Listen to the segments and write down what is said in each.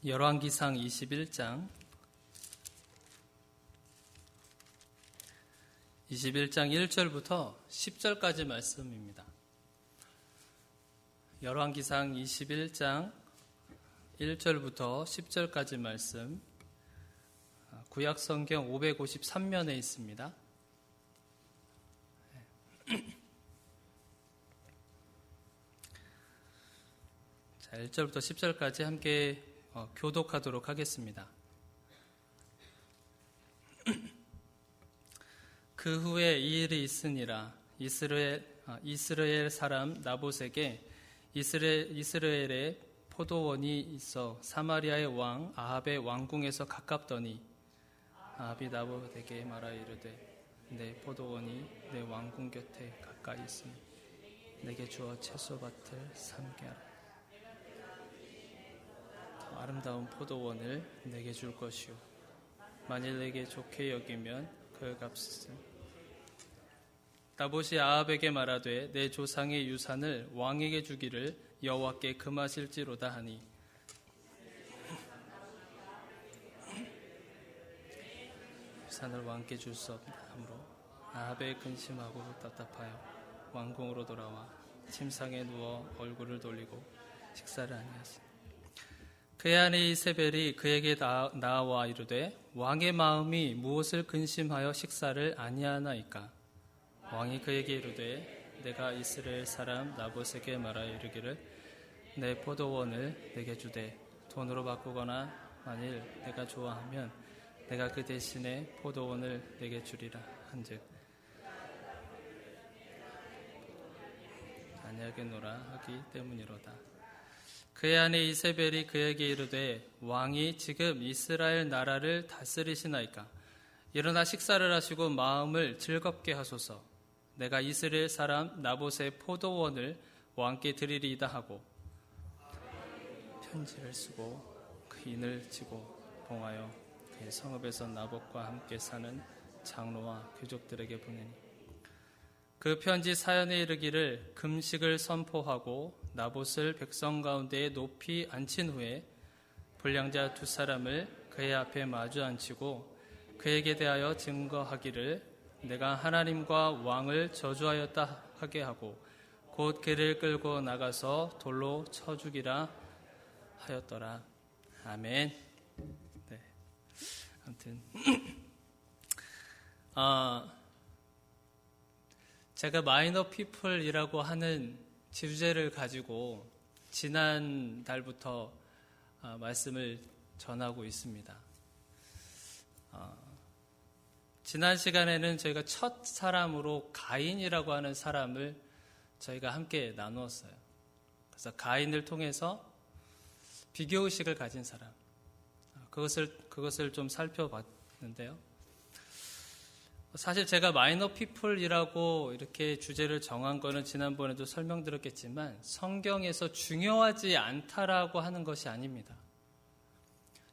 열왕기상 21장 1절부터 10절까지 말씀입니다. 열왕기상 21장 1절부터 10절까지 말씀, 구약성경 553면에 있습니다. 자, 1절부터 10절까지 함께 교독하도록 하겠습니다. 그 후에 이 일이 있으니라. 이스라엘 사람 나봇에게 이스라엘에 포도원이 있어 사마리아의 왕 아합의 왕궁에서 가깝더니 아합이 나봇에게 말하여 이르되 내 포도원이 내 왕궁 곁에 가까이 있으니 내게 주어 채소밭을 삼게 하라. 아름다운 포도원을 내게 줄 것이요 만일 내게 좋게 여기면 그 값은 나봇이 아합에게 말하되 내 조상의 유산을 왕에게 주기를 여호와께 금하실지로다 하니 유산을 왕께 줄 수 없으므로 아합에 근심하고 답답하여 왕궁으로 돌아와 침상에 누워 얼굴을 돌리고 식사를 아니하시니 그의 아내 이세벨이 그에게 나와 이르되 왕의 마음이 무엇을 근심하여 식사를 아니하나이까? 왕이 그에게 이르되 내가 이스라엘 사람 나봇에게 말하여 이르기를 내 포도원을 내게 주되 돈으로 바꾸거나 만일 내가 좋아하면 내가 그 대신에 포도원을 내게 주리라 한즉 아니하겠노라 하기 때문이로다. 그의 아내 이세벨이 그에게 이르되 왕이 지금 이스라엘 나라를 다스리시나이까? 일어나 식사를 하시고 마음을 즐겁게 하소서. 내가 이스라엘 사람 나봇의 포도원을 왕께 드리리이다 하고 편지를 쓰고 그 인을 치고 봉하여 그의 성읍에서 나봇과 함께 사는 장로와 귀족들에게 보내니 그 편지 사연에 이르기를 금식을 선포하고 나봇을 백성 가운데에 높이 앉힌 후에 불량자 두 사람을 그의 앞에 마주 앉히고 그에게 대하여 증거하기를 내가 하나님과 왕을 저주하였다 하게 하고 곧 그를 끌고 나가서 돌로 쳐 죽이라 하였더라. 아멘. 네. 아무튼 제가 마이너 피플이라고 하는 주제를 가지고 지난 달부터 말씀을 전하고 있습니다. 지난 시간에는 저희가 첫 사람으로 가인이라고 하는 사람을 저희가 함께 나누었어요. 그래서 가인을 통해서 비교의식을 가진 사람, 그것을 좀 살펴봤는데요. 사실 제가 마이너 피플이라고 이렇게 주제를 정한 거는 지난번에도 설명드렸겠지만 성경에서 중요하지 않다라고 하는 것이 아닙니다.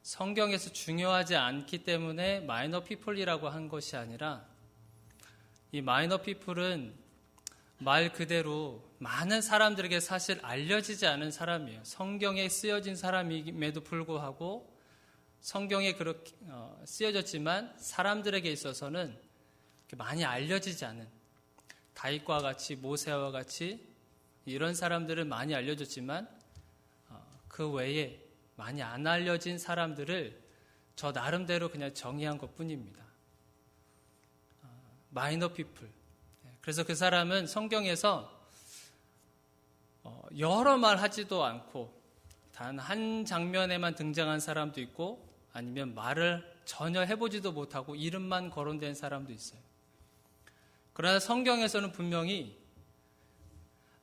성경에서 중요하지 않기 때문에 마이너 피플이라고 한 것이 아니라 이 마이너 피플은 말 그대로 많은 사람들에게 사실 알려지지 않은 사람이에요. 성경에 쓰여진 사람임에도 불구하고 성경에 그렇게 쓰여졌지만 사람들에게 있어서는 많이 알려지지 않은 다윗과 같이 모세와 같이 이런 사람들은 많이 알려졌지만 그 외에 많이 안 알려진 사람들을 저 나름대로 그냥 정의한 것뿐입니다. 마이너 피플. 그래서 그 사람은 성경에서 여러 말 하지도 않고 단 한 장면에만 등장한 사람도 있고 아니면 말을 전혀 해보지도 못하고 이름만 거론된 사람도 있어요. 그러나 성경에서는 분명히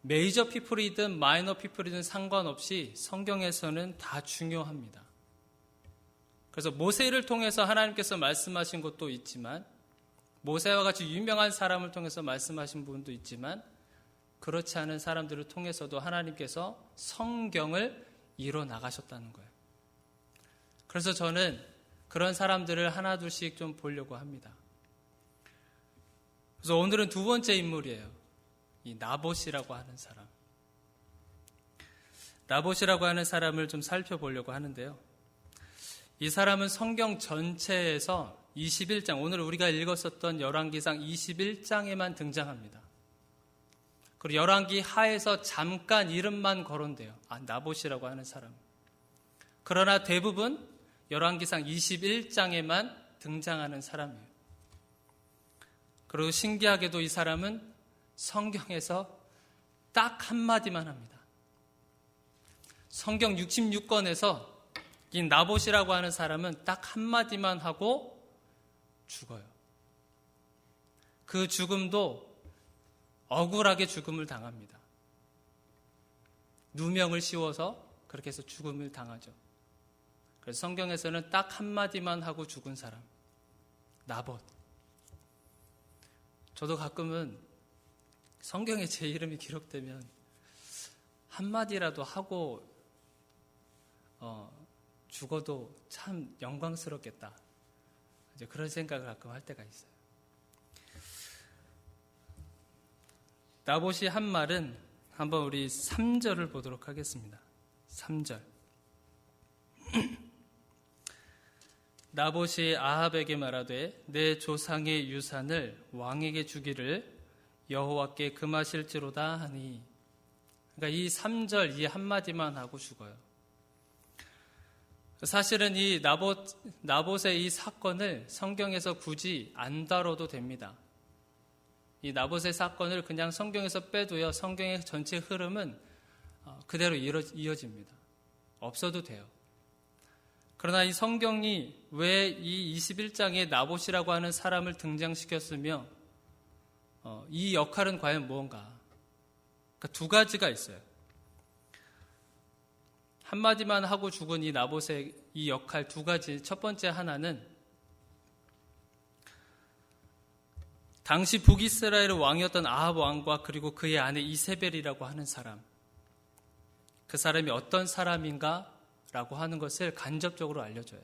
메이저 피플이든 마이너 피플이든 상관없이 성경에서는 다 중요합니다. 그래서 모세를 통해서 하나님께서 말씀하신 것도 있지만 모세와 같이 유명한 사람을 통해서 말씀하신 부분도 있지만 그렇지 않은 사람들을 통해서도 하나님께서 성경을 이뤄 나가셨다는 거예요. 그래서 저는 그런 사람들을 하나둘씩 좀 보려고 합니다. 그래서 오늘은 두 번째 인물이에요. 이 나봇이라고 하는 사람. 나봇이라고 하는 사람을 좀 살펴보려고 하는데요. 이 사람은 성경 전체에서 21장, 오늘 우리가 읽었었던 열왕기상 21장에만 등장합니다. 그리고 열왕기 하에서 잠깐 이름만 거론돼요. 나봇이라고 하는 사람. 그러나 대부분 열왕기상 21장에만 등장하는 사람이에요. 그리고 신기하게도 이 사람은 성경에서 딱 한마디만 합니다. 성경 66권에서 이 나봇이라고 하는 사람은 딱 한마디만 하고 죽어요. 그 죽음도 억울하게 죽음을 당합니다. 누명을 씌워서 그렇게 해서 죽음을 당하죠. 그래서 성경에서는 딱 한마디만 하고 죽은 사람, 나봇. 저도 가끔은 성경에 제 이름이 기록되면 한마디라도 하고 죽어도 참 영광스럽겠다. 이제 그런 생각을 가끔 할 때가 있어요. 나봇이 한 말은 한번 우리 3절을 보도록 하겠습니다. 3절. 나봇이 아합에게 말하되 내 조상의 유산을 왕에게 주기를 여호와께 금하실지로다 하니. 그러니까 이 3절 이 한마디만 하고 죽어요. 사실은 이 나봇의 이 사건을 성경에서 굳이 안 다뤄도 됩니다. 이 나봇의 사건을 그냥 성경에서 빼도요, 성경의 전체 흐름은 그대로 이어집니다. 없어도 돼요. 그러나 이 성경이 왜 이 21장에 나봇이라고 하는 사람을 등장시켰으며 이 역할은 과연 무언가? 그러니까 두 가지가 있어요. 한마디만 하고 죽은 이 나봇의 이 역할 두 가지. 첫 번째 하나는 당시 북이스라엘 왕이었던 아합 왕과 그리고 그의 아내 이세벨이라고 하는 사람, 그 사람이 어떤 사람인가 라고 하는 것을 간접적으로 알려줘요.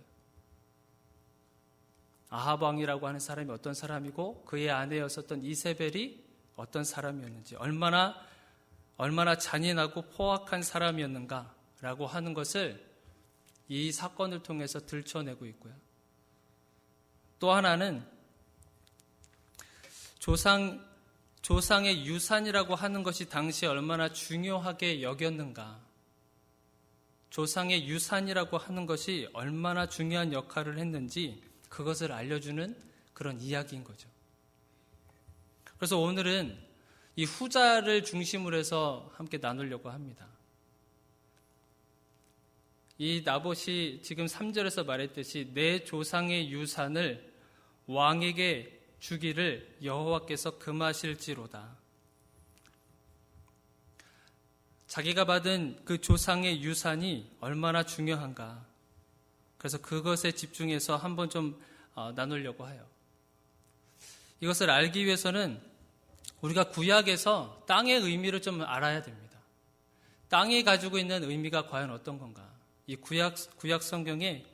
아합 왕이라고 하는 사람이 어떤 사람이고 그의 아내였었던 이세벨이 어떤 사람이었는지, 얼마나 잔인하고 포악한 사람이었는가 라고 하는 것을 이 사건을 통해서 들춰내고 있고요. 또 하나는 조상의 유산이라고 하는 것이 당시에 얼마나 중요하게 여겼는가, 조상의 유산이라고 하는 것이 얼마나 중요한 역할을 했는지 그것을 알려주는 그런 이야기인 거죠. 그래서 오늘은 이 후자를 중심으로 해서 함께 나누려고 합니다. 이 나봇이 지금 3절에서 말했듯이 내 조상의 유산을 왕에게 주기를 여호와께서 금하실지로다. 자기가 받은 그 조상의 유산이 얼마나 중요한가. 그래서 그것에 집중해서 한번 좀 나누려고 해요. 이것을 알기 위해서는 우리가 구약에서 땅의 의미를 좀 알아야 됩니다. 땅이 가지고 있는 의미가 과연 어떤 건가. 이 구약 성경에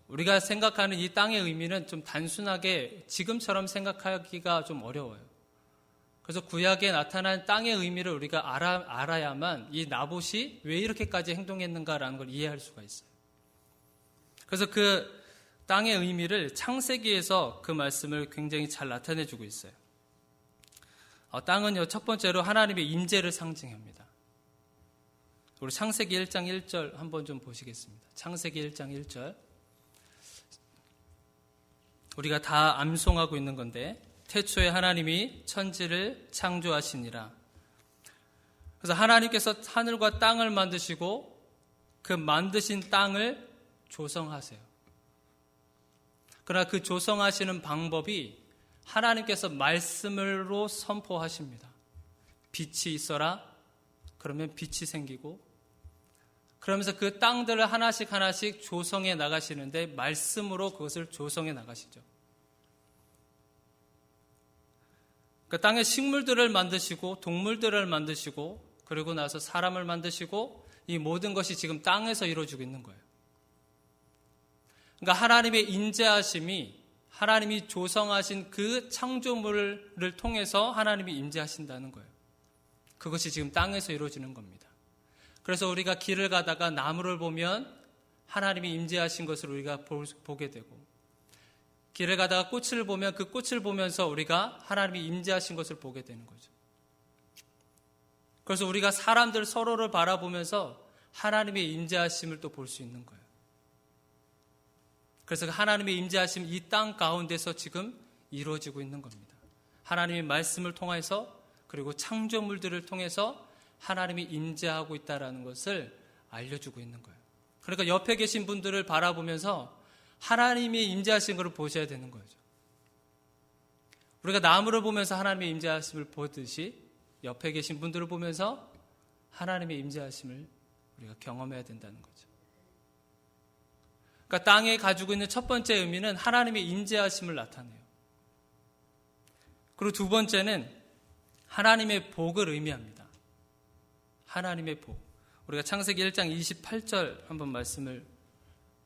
우리가 생각하는 이 땅의 의미는 좀 단순하게 지금처럼 생각하기가 좀 어려워요. 그래서 구약에 나타난 땅의 의미를 우리가 알아야만 이 나봇이 왜 이렇게까지 행동했는가라는 걸 이해할 수가 있어요. 그래서 그 땅의 의미를 창세기에서 그 말씀을 굉장히 잘 나타내주고 있어요. 땅은요, 첫 번째로 하나님의 임재를 상징합니다. 우리 창세기 1장 1절 한번 좀 보시겠습니다. 창세기 1장 1절. 우리가 다 암송하고 있는 건데, 태초에 하나님이 천지를 창조하시니라. 그래서 하나님께서 하늘과 땅을 만드시고 그 만드신 땅을 조성하세요. 그러나 그 조성하시는 방법이 하나님께서 말씀으로 선포하십니다. 빛이 있어라. 그러면 빛이 생기고, 그러면서 그 땅들을 하나씩 하나씩 조성해 나가시는데 말씀으로 그것을 조성해 나가시죠. 그 땅에 식물들을 만드시고 동물들을 만드시고 그리고 나서 사람을 만드시고 이 모든 것이 지금 땅에서 이루어지고 있는 거예요. 그러니까 하나님의 임재하심이 하나님이 조성하신 그 창조물을 통해서 하나님이 임재하신다는 거예요. 그것이 지금 땅에서 이루어지는 겁니다. 그래서 우리가 길을 가다가 나무를 보면 하나님이 임재하신 것을 우리가 보게 되고, 길을 가다가 꽃을 보면 그 꽃을 보면서 우리가 하나님이 임재하신 것을 보게 되는 거죠. 그래서 우리가 사람들 서로를 바라보면서 하나님의 임재하심을 또 볼 수 있는 거예요. 그래서 하나님의 임재하심 이 땅 가운데서 지금 이루어지고 있는 겁니다. 하나님의 말씀을 통해서, 그리고 창조물들을 통해서 하나님이 임재하고 있다는 것을 알려주고 있는 거예요. 그러니까 옆에 계신 분들을 바라보면서 하나님이 임재하신 것을 보셔야 되는 거죠. 우리가 나무를 보면서 하나님의 임재하심을 보듯이 옆에 계신 분들을 보면서 하나님의 임재하심을 우리가 경험해야 된다는 거죠. 그러니까 땅에 가지고 있는 첫 번째 의미는 하나님의 임재하심을 나타내요. 그리고 두 번째는 하나님의 복을 의미합니다. 하나님의 복. 우리가 창세기 1장 28절 한번 말씀을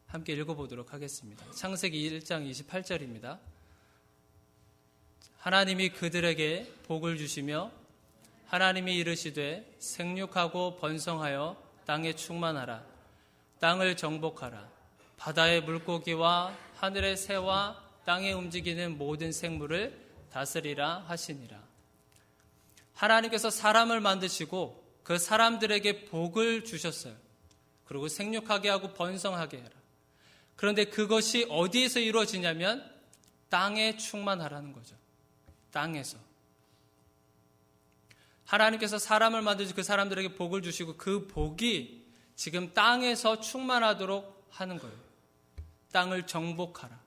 함께 읽어보도록 하겠습니다. 창세기 1장 28절입니다. 하나님이 그들에게 복을 주시며 하나님이 이르시되 생육하고 번성하여 땅에 충만하라. 땅을 정복하라. 바다의 물고기와 하늘의 새와 땅에 움직이는 모든 생물을 다스리라 하시니라. 하나님께서 사람을 만드시고 그 사람들에게 복을 주셨어요. 그리고 생육하게 하고 번성하게 해라. 그런데 그것이 어디에서 이루어지냐면 땅에 충만하라는 거죠. 땅에서. 하나님께서 사람을 만드시고 그 사람들에게 복을 주시고 그 복이 지금 땅에서 충만하도록 하는 거예요. 땅을 정복하라.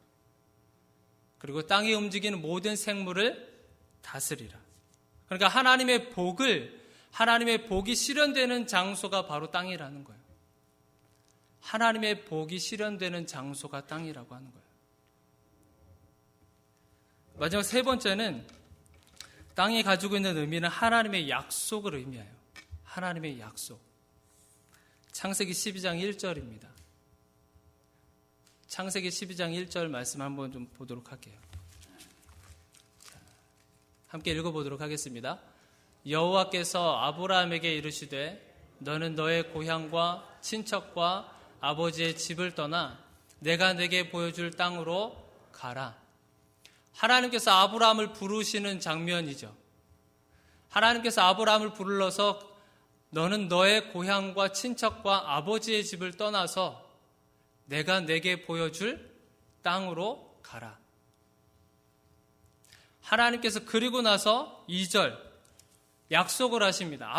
그리고 땅에 움직이는 모든 생물을 다스리라. 그러니까 하나님의 복이 실현되는 장소가 바로 땅이라는 거예요. 하나님의 복이 실현되는 장소가 땅이라고 하는 거예요. 마지막 세 번째는 땅이 가지고 있는 의미는 하나님의 약속을 의미해요. 하나님의 약속. 창세기 12장 1절입니다. 창세기 12장 1절 말씀 한번 좀 보도록 할게요. 함께 읽어보도록 하겠습니다. 여호와께서 아브라함에게 이르시되 너는 너의 고향과 친척과 아버지의 집을 떠나 내가 내게 보여줄 땅으로 가라. 하나님께서 아브라함을 부르시는 장면이죠. 하나님께서 아브라함을 불러서 너는 너의 고향과 친척과 아버지의 집을 떠나서 내가 내게 보여줄 땅으로 가라. 하나님께서 그리고 나서 2절 약속을 하십니다.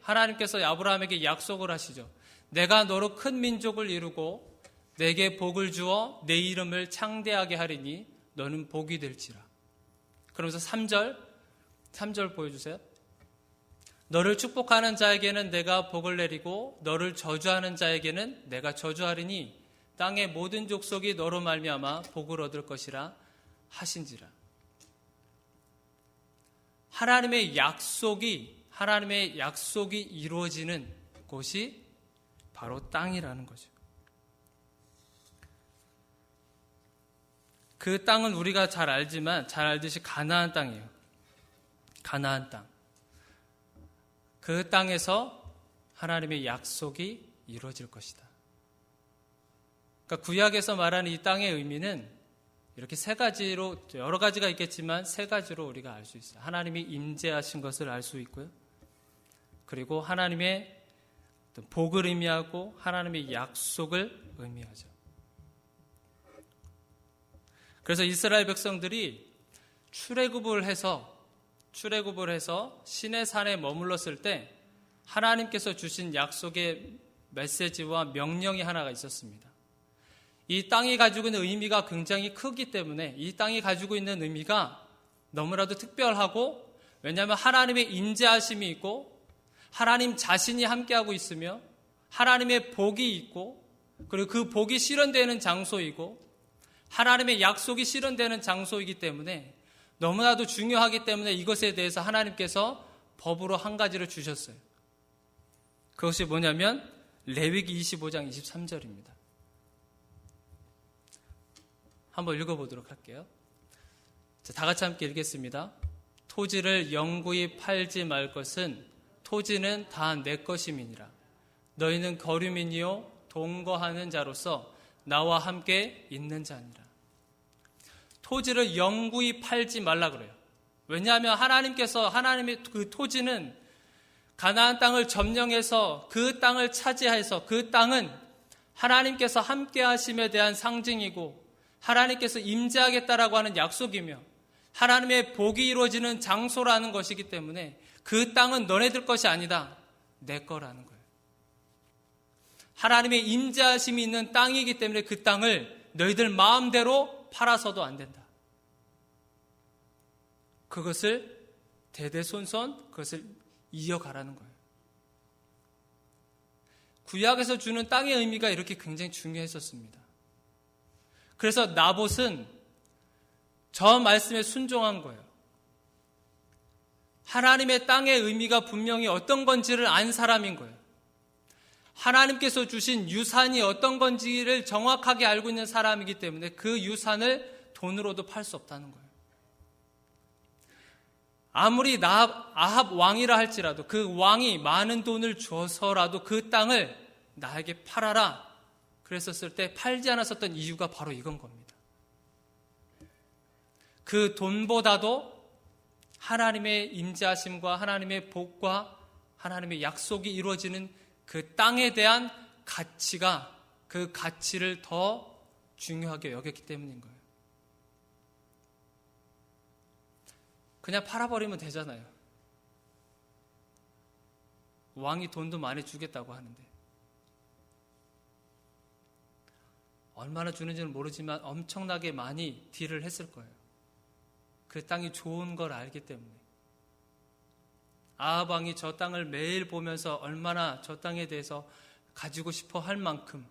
하나님께서 아브라함에게 약속을 하시죠. 내가 너로 큰 민족을 이루고 내게 복을 주어 내 이름을 창대하게 하리니 너는 복이 될지라. 그러면서 3절 보여주세요. 너를 축복하는 자에게는 내가 복을 내리고 너를 저주하는 자에게는 내가 저주하리니 땅의 모든 족속이 너로 말미암아 복을 얻을 것이라 하신지라. 하나님의 약속이 이루어지는 곳이 바로 땅이라는 거죠. 그 땅은 우리가 잘 알듯이 가나안 땅이에요. 가나안 땅. 그 땅에서 하나님의 약속이 이루어질 것이다. 그러니까 구약에서 말하는 이 땅의 의미는 이렇게 세 가지로, 여러 가지가 있겠지만 세 가지로 우리가 알 수 있어요. 하나님이 임재하신 것을 알 수 있고요. 그리고 하나님의 복을 의미하고 하나님의 약속을 의미하죠. 그래서 이스라엘 백성들이 출애굽을 해서 시내산에 머물렀을 때 하나님께서 주신 약속의 메시지와 명령이 하나가 있었습니다. 이 땅이 가지고 있는 의미가 굉장히 크기 때문에 이 땅이 가지고 있는 의미가 너무나도 특별하고, 왜냐하면 하나님의 임재하심이 있고 하나님 자신이 함께하고 있으며 하나님의 복이 있고, 그리고 그 복이 실현되는 장소이고 하나님의 약속이 실현되는 장소이기 때문에 너무나도 중요하기 때문에 이것에 대해서 하나님께서 법으로 한 가지를 주셨어요. 그것이 뭐냐면 레위기 25장 23절입니다. 한번 읽어보도록 할게요. 자, 다 같이 함께 읽겠습니다. 토지를 영구히 팔지 말 것은 토지는 다 내 것임이니라. 너희는 거류민이요 동거하는 자로서 나와 함께 있는 자니라. 토지를 영구히 팔지 말라 그래요. 왜냐하면 하나님의 그 토지는 가나안 땅을 점령해서 그 땅을 차지해서 그 땅은 하나님께서 함께 하심에 대한 상징이고 하나님께서 임재하겠다라고 하는 약속이며 하나님의 복이 이루어지는 장소라는 것이기 때문에 그 땅은 너네들 것이 아니다. 내 거라는 거예요. 하나님의 임재하심이 있는 땅이기 때문에 그 땅을 너희들 마음대로 팔아서도 안 된다. 그것을 대대손손 그것을 이어가라는 거예요. 구약에서 주는 땅의 의미가 이렇게 굉장히 중요했었습니다. 그래서 나봇은 저 말씀에 순종한 거예요. 하나님의 땅의 의미가 분명히 어떤 건지를 안 사람인 거예요. 하나님께서 주신 유산이 어떤 건지를 정확하게 알고 있는 사람이기 때문에 그 유산을 돈으로도 팔 수 없다는 거예요. 아무리 아합 왕이라 할지라도 그 왕이 많은 돈을 주어서라도 그 땅을 나에게 팔아라 그랬었을 때 팔지 않았었던 이유가 바로 이건 겁니다. 그 돈보다도 하나님의 임재하심과 하나님의 복과 하나님의 약속이 이루어지는 그 땅에 대한 가치가 그 가치를 더 중요하게 여겼기 때문인 거예요. 그냥 팔아버리면 되잖아요. 왕이 돈도 많이 주겠다고 하는데 얼마나 주는지는 모르지만 엄청나게 많이 딜을 했을 거예요. 그 땅이 좋은 걸 알기 때문에. 아합 왕이 저 땅을 매일 보면서 얼마나 저 땅에 대해서 가지고 싶어 할 만큼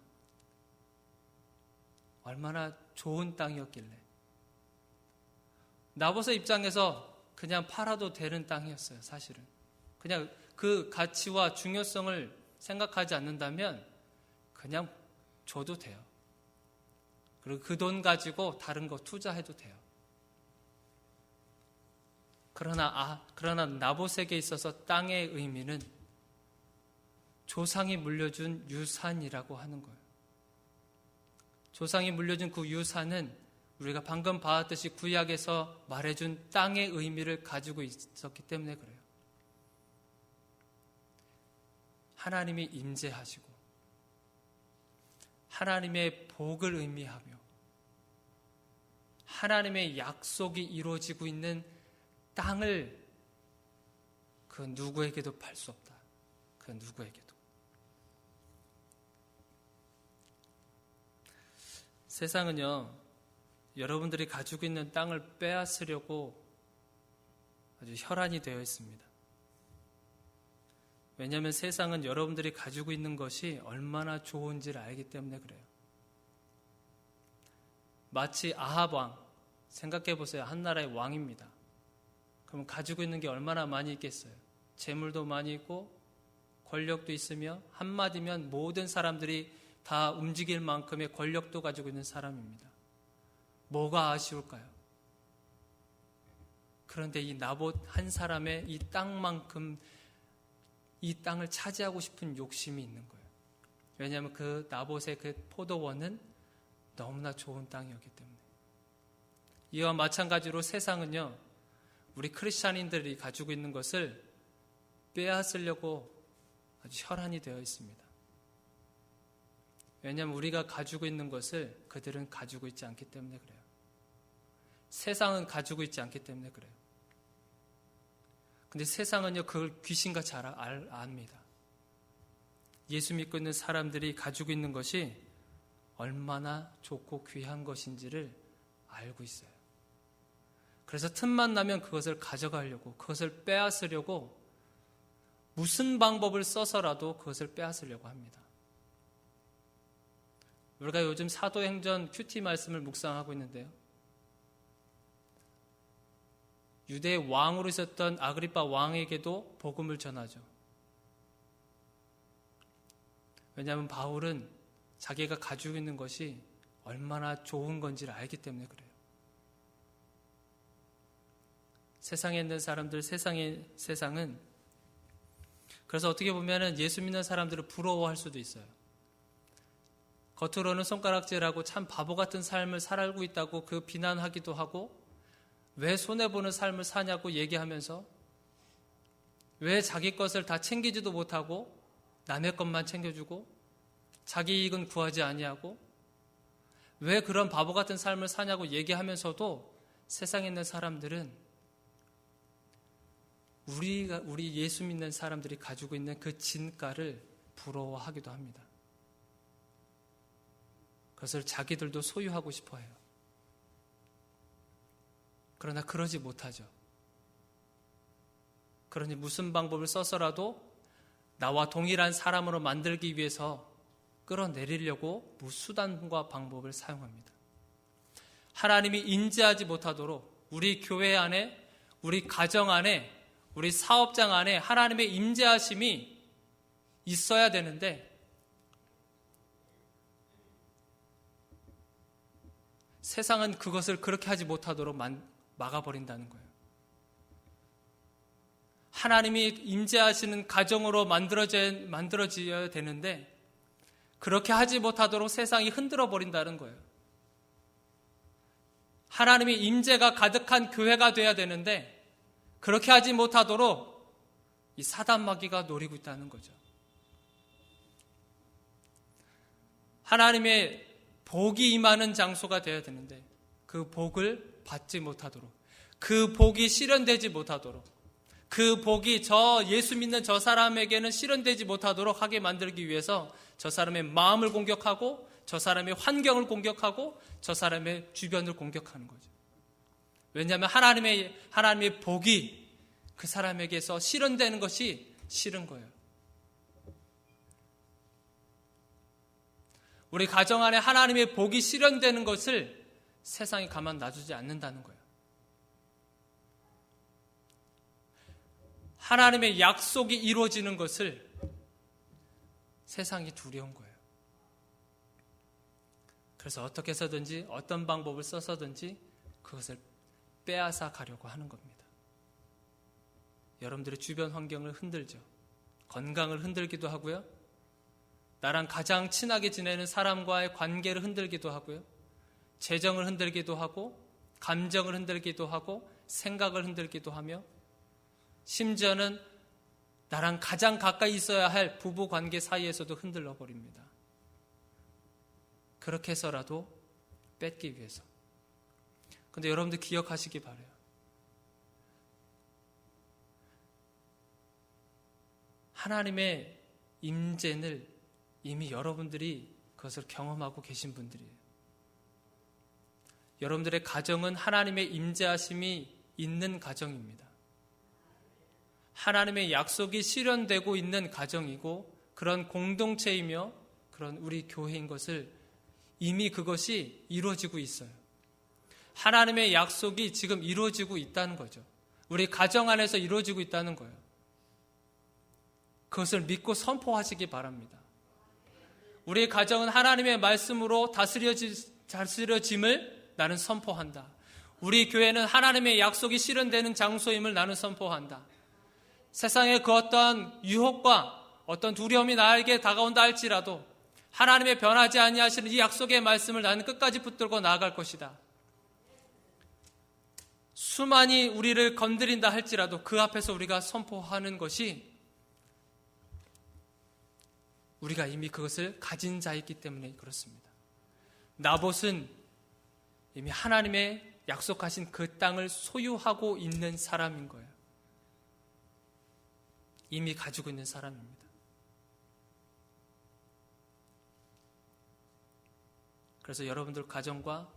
얼마나 좋은 땅이었길래 나봇의 입장에서 그냥 팔아도 되는 땅이었어요. 사실은 그냥 그 가치와 중요성을 생각하지 않는다면 그냥 줘도 돼요. 그리고 그 돈 가지고 다른 거 투자해도 돼요. 그러나 나봇에게 있어서 땅의 의미는 조상이 물려준 유산이라고 하는 거예요. 조상이 물려준 그 유산은 우리가 방금 봤듯이 구약에서 말해준 땅의 의미를 가지고 있었기 때문에 그래요. 하나님이 임재하시고 하나님의 복을 의미하며 하나님의 약속이 이루어지고 있는 땅을 그 누구에게도 팔 수 없다. 그 누구에게도. 세상은요, 여러분들이 가지고 있는 땅을 빼앗으려고 아주 혈안이 되어 있습니다. 왜냐하면 세상은 여러분들이 가지고 있는 것이 얼마나 좋은지를 알기 때문에 그래요. 마치 아합 왕, 생각해 보세요. 한 나라의 왕입니다. 그럼 가지고 있는 게 얼마나 많이 있겠어요? 재물도 많이 있고 권력도 있으며 한마디면 모든 사람들이 다 움직일 만큼의 권력도 가지고 있는 사람입니다. 뭐가 아쉬울까요? 그런데 이 나봇 한 사람의 이 땅만큼 이 땅을 차지하고 싶은 욕심이 있는 거예요. 왜냐하면 그 나봇의 그 포도원은 너무나 좋은 땅이었기 때문에. 이와 마찬가지로 세상은요, 우리 크리스찬인들이 가지고 있는 것을 빼앗으려고 아주 혈안이 되어 있습니다. 왜냐하면 우리가 가지고 있는 것을 그들은 가지고 있지 않기 때문에 그래요. 세상은 가지고 있지 않기 때문에 그래요. 근데 세상은요, 그걸 귀신같이 압니다. 예수 믿고 있는 사람들이 가지고 있는 것이 얼마나 좋고 귀한 것인지를 알고 있어요. 그래서 틈만 나면 그것을 가져가려고, 그것을 빼앗으려고 무슨 방법을 써서라도 그것을 빼앗으려고 합니다. 우리가 요즘 사도행전 큐티 말씀을 묵상하고 있는데요. 유대의 왕으로 있었던 아그리빠 왕에게도 복음을 전하죠. 왜냐하면 바울은 자기가 가지고 있는 것이 얼마나 좋은 건지를 알기 때문에 그래요. 세상에 있는 사람들, 세상은 그래서 어떻게 보면 예수 믿는 사람들을 부러워할 수도 있어요. 겉으로는 손가락질하고 참 바보 같은 삶을 살고 있다고 그 비난하기도 하고, 왜 손해보는 삶을 사냐고 얘기하면서 왜 자기 것을 다 챙기지도 못하고 남의 것만 챙겨주고 자기 이익은 구하지 아니하고 왜 그런 바보 같은 삶을 사냐고 얘기하면서도 세상에 있는 사람들은 우리 예수 믿는 사람들이 가지고 있는 그 진가를 부러워하기도 합니다. 그것을 자기들도 소유하고 싶어 해요. 그러나 그러지 못하죠. 그러니 무슨 방법을 써서라도 나와 동일한 사람으로 만들기 위해서 끌어내리려고 수단과 방법을 사용합니다. 하나님이 인지하지 못하도록 우리 교회 안에, 우리 가정 안에, 우리 사업장 안에 하나님의 임재하심이 있어야 되는데 세상은 그것을 그렇게 하지 못하도록 막아버린다는 거예요. 하나님이 임재하시는 가정으로 만들어져야 되는데 그렇게 하지 못하도록 세상이 흔들어 버린다는 거예요. 하나님의 임재가 가득한 교회가 돼야 되는데 그렇게 하지 못하도록 이 사단 마귀가 노리고 있다는 거죠. 하나님의 복이 임하는 장소가 되어야 되는데 그 복을 받지 못하도록, 그 복이 실현되지 못하도록, 그 복이 예수 믿는 저 사람에게는 실현되지 못하도록 하게 만들기 위해서 저 사람의 마음을 공격하고 저 사람의 환경을 공격하고 저 사람의 주변을 공격하는 거죠. 왜냐하면 하나님의 복이 그 사람에게서 실현되는 것이 싫은 거예요. 우리 가정 안에 하나님의 복이 실현되는 것을 세상이 가만 놔두지 않는다는 거예요. 하나님의 약속이 이루어지는 것을 세상이 두려운 거예요. 그래서 어떻게 해서든지 어떤 방법을 써서든지 그것을 빼앗아 가려고 하는 겁니다. 여러분들의 주변 환경을 흔들죠. 건강을 흔들기도 하고요. 나랑 가장 친하게 지내는 사람과의 관계를 흔들기도 하고요. 재정을 흔들기도 하고 감정을 흔들기도 하고 생각을 흔들기도 하며 심지어는 나랑 가장 가까이 있어야 할 부부 관계 사이에서도 흔들려 버립니다. 그렇게 해서라도 뺏기 위해서. 그런데 여러분들 기억하시기 바라요. 하나님의 임재를 이미 여러분들이 그것을 경험하고 계신 분들이에요. 여러분들의 가정은 하나님의 임재하심이 있는 가정입니다. 하나님의 약속이 실현되고 있는 가정이고 그런 공동체이며 그런 우리 교회인 것을 이미 그것이 이루어지고 있어요. 하나님의 약속이 지금 이루어지고 있다는 거죠. 우리 가정 안에서 이루어지고 있다는 거예요. 그것을 믿고 선포하시기 바랍니다. 우리 가정은 하나님의 말씀으로 다스려짐을 나는 선포한다. 우리 교회는 하나님의 약속이 실현되는 장소임을 나는 선포한다. 세상에 그 어떤 유혹과 어떤 두려움이 나에게 다가온다 할지라도 하나님의 변하지 아니하시는 이 약속의 말씀을 나는 끝까지 붙들고 나아갈 것이다. 수많이 우리를 건드린다 할지라도 그 앞에서 우리가 선포하는 것이 우리가 이미 그것을 가진 자이기 때문에 그렇습니다. 나봇은 이미 하나님의 약속하신 그 땅을 소유하고 있는 사람인 거예요. 이미 가지고 있는 사람입니다. 그래서 여러분들 가정과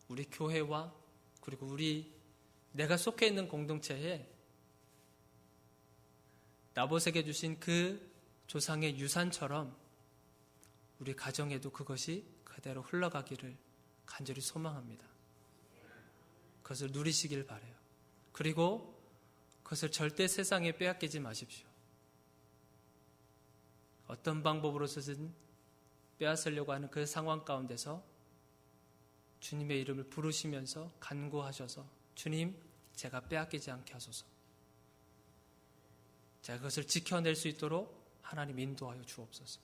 우리 교회와 그리고 내가 속해 있는 공동체에 나봇에게 주신 그 조상의 유산처럼 우리 가정에도 그것이 그대로 흘러가기를 간절히 소망합니다. 그것을 누리시길 바라요. 그리고 그것을 절대 세상에 빼앗기지 마십시오. 어떤 방법으로서든 빼앗으려고 하는 그 상황 가운데서 주님의 이름을 부르시면서 간구하셔서 주님, 제가 빼앗기지 않게 하소서. 제가 그것을 지켜낼 수 있도록 하나님 인도하여 주옵소서.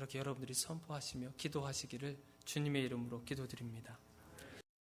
그렇게 여러분들이 선포하시며 기도하시기를 주님의 이름으로 기도드립니다.